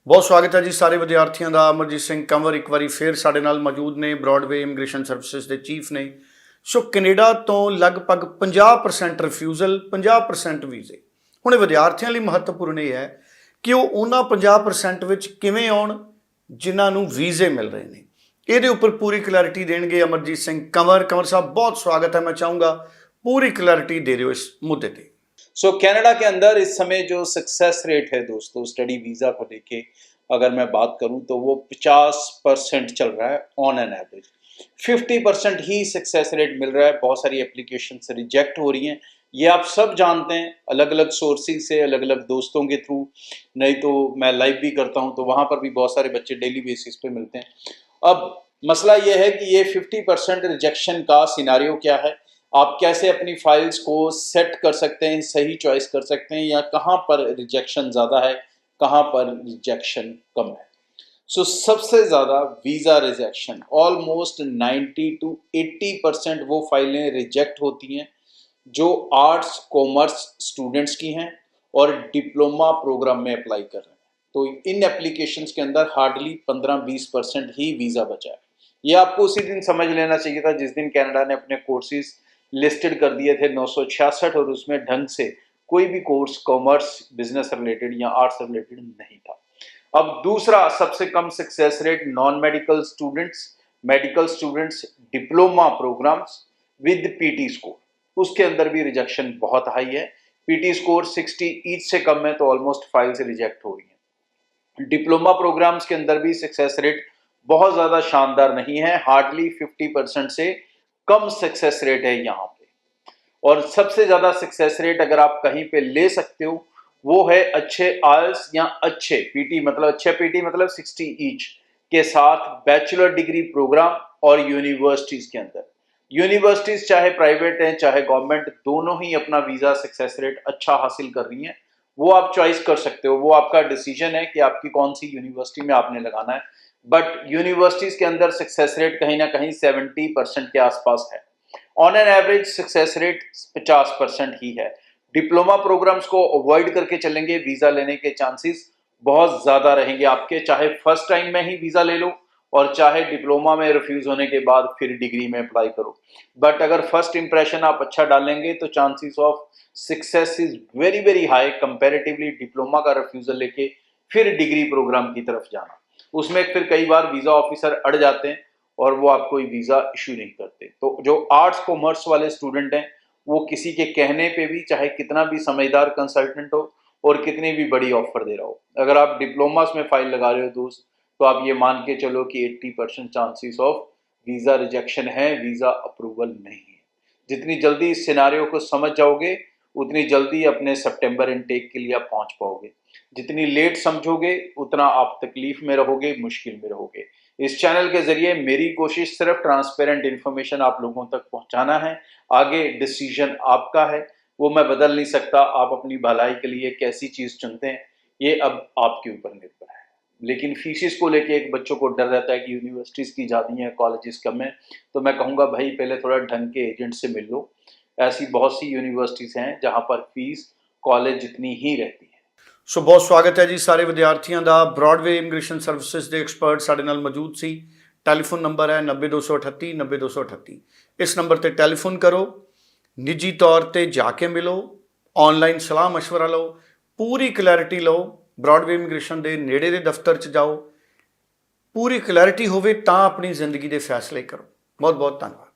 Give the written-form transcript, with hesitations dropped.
बहुत स्वागत है जी सारे विद्यार्थियों का। अमरजीत सिंह कंवर एक बार फिर साडे नाल मौजूद ने, ब्रॉडवे इमिग्रेशन सर्विसेज के चीफ ने। सो कनेडा तो लगभग 50% रिफ्यूजल, 50% वीजे। हुण विद्यार्थियों लिए महत्वपूर्ण यह है कि वो उन्होंने 50% विच किवें आउण जिन्हां नूं वीजे मिल रहे हैं। ये उपर पूरी क्लैरिटी देंगे अमरजीत सिंह कंवर। कंवर साहब बहुत स्वागत है। मैं चाहूँगा पूरी क्लैरिटी दे रहे हो इस मुद्दे पर। कनाडा के अंदर इस समय जो सक्सेस रेट है दोस्तों स्टडी वीज़ा को लेके अगर मैं बात करूं तो वो 50% चल रहा है ऑन एन एवरेज। 50% ही सक्सेस रेट मिल रहा है। बहुत सारी एप्लीकेशन से रिजेक्ट हो रही हैं, ये आप सब जानते हैं, अलग अलग सोर्सेज से, अलग अलग दोस्तों के थ्रू, नहीं तो मैं लाइव भी करता हूं तो वहां पर भी बहुत सारे बच्चे डेली बेसिस पे मिलते हैं। अब मसला ये है कि ये 50% रिजेक्शन का सिनारियो क्या है, आप कैसे अपनी फाइल्स को सेट कर सकते हैं, सही चॉइस कर सकते हैं, या कहाँ पर रिजेक्शन ज़्यादा है, कहाँ पर रिजेक्शन कम है। सबसे ज़्यादा वीज़ा रिजेक्शन ऑलमोस्ट 90 to 80% वो फाइलें रिजेक्ट होती हैं जो आर्ट्स कॉमर्स स्टूडेंट्स की हैं और डिप्लोमा प्रोग्राम में अप्लाई कर रहे हैं। तो इन एप्लीकेशंस के अंदर हार्डली 15-20% ही वीज़ा बचा है। ये आपको उसी दिन समझ लेना चाहिए था जिस दिन कनाडा ने अपने कोर्सेज लिस्टेड कर दिए थे 966, और उसमें ढंग से कोई भी कोर्स कॉमर्स, बिजनेस रिलेटेड या आर्ट्स रिलेटेड नहीं था। अब दूसरा सबसे कम success rate non medical students, medical students, diploma programmes with PT score, उसके अंदर भी रिजेक्शन बहुत हाई है। पीटी स्कोर 60 ईच से कम है तो ऑलमोस्ट फाइल से रिजेक्ट हो रही है। डिप्लोमा प्रोग्राम्स के अंदर भी सक्सेस रेट बहुत ज्यादा शानदार नहीं है, हार्डली 50% से कम सक्सेस रेट है यहाँ पे। और सबसे ज्यादा सक्सेस रेट अगर आप कहीं पे ले सकते हो वो है अच्छे आयल्स या अच्छे पीटी, मतलब अच्छे पीटी मतलब 60 ईच के साथ बैचलर डिग्री प्रोग्राम और यूनिवर्सिटीज के अंदर। यूनिवर्सिटीज चाहे प्राइवेट हैं चाहे गवर्नमेंट, दोनों ही अपना वीजा सक्सेस रेट अच्छा हासिल कर रही हैं। वो आप चॉइस कर सकते हो, वो आपका डिसीजन है कि आपकी कौन सी यूनिवर्सिटी में आपने लगाना है। बट यूनिवर्सिटीज के अंदर सक्सेस रेट कहीं ना कहीं 70% के आसपास है। On an average success rate 50% ही है। डिप्लोमा प्रोग्राम्स को अवॉइड करके चलेंगे, वीजा लेने के चांसेस बहुत ज्यादा रहेंगे आपके, चाहे फर्स्ट टाइम में ही वीजा ले लो और चाहे डिप्लोमा में रिफ्यूज होने के बाद फिर डिग्री में अप्लाई करो। बट अगर फर्स्ट इंप्रेशन आप अच्छा डालेंगे तो chances of success is very very high comparatively diploma का रिफ्यूजल लेके फिर डिग्री प्रोग्राम की तरफ जाना। उसमें फिर कई बार वीजा ऑफिसर अड़ जाते हैं और वो आपको वीजा इश्यू नहीं करते। तो जो आर्ट्स कॉमर्स वाले स्टूडेंट हैं वो किसी के कहने पे भी, चाहे कितना भी समझदार कंसल्टेंट हो और कितनी भी बड़ी ऑफर दे रहा हो, अगर आप डिप्लोमास में फाइल लगा रहे हो दोस्त, तो आप ये मान के चलो कि 80% चांसेस ऑफ वीजा रिजेक्शन है, वीजा अप्रूवल नहीं है। जितनी जल्दी इस सिनारियो को समझ जाओगे उतनी जल्दी अपने सितंबर इनटेक के लिए आप पहुंच पाओगे। जितनी लेट समझोगे उतना आप तकलीफ में रहोगे, मुश्किल में रहोगे। इस चैनल के जरिए मेरी कोशिश सिर्फ ट्रांसपेरेंट इन्फॉर्मेशन आप लोगों तक पहुंचाना है। आगे डिसीजन आपका है, वो मैं बदल नहीं सकता। आप अपनी भलाई के लिए कैसी चीज चुनते हैं ये अब आपके ऊपर निर्भर है। लेकिन फीसिस को लेके एक बच्चों को डर रहता है कि यूनिवर्सिटीज की ज़्यादा हैं, कॉलेजेस कम है, तो मैं कहूँगा भाई पहले थोड़ा ढंग के एजेंट से मिल लो। ऐसी बहुत सी यूनिवर्सिटीज हैं जहाँ पर फीस कॉलेज जितनी ही रहती है। सो बहुत स्वागत है जी सारे विद्यार्थियों का। ब्रॉडवे इमिग्रेशन सर्विसेज के एक्सपर्ट साडे नाल मौजूद सी। टैलीफोन नंबर है 90238 90238। इस नंबर पर टैलीफोन करो, निजी तौर पर जाके मिलो, ऑनलाइन सलाह मशवरा लो, पूरी क्लैरिटी लो। ब्रॉडवे इमिग्रेशन के नेड़े के दफ्तर च जाओ, पूरी क्लैरिटी होवे तां अपनी जिंदगी के फैसले करो। बहुत बहुत धन्यवाद।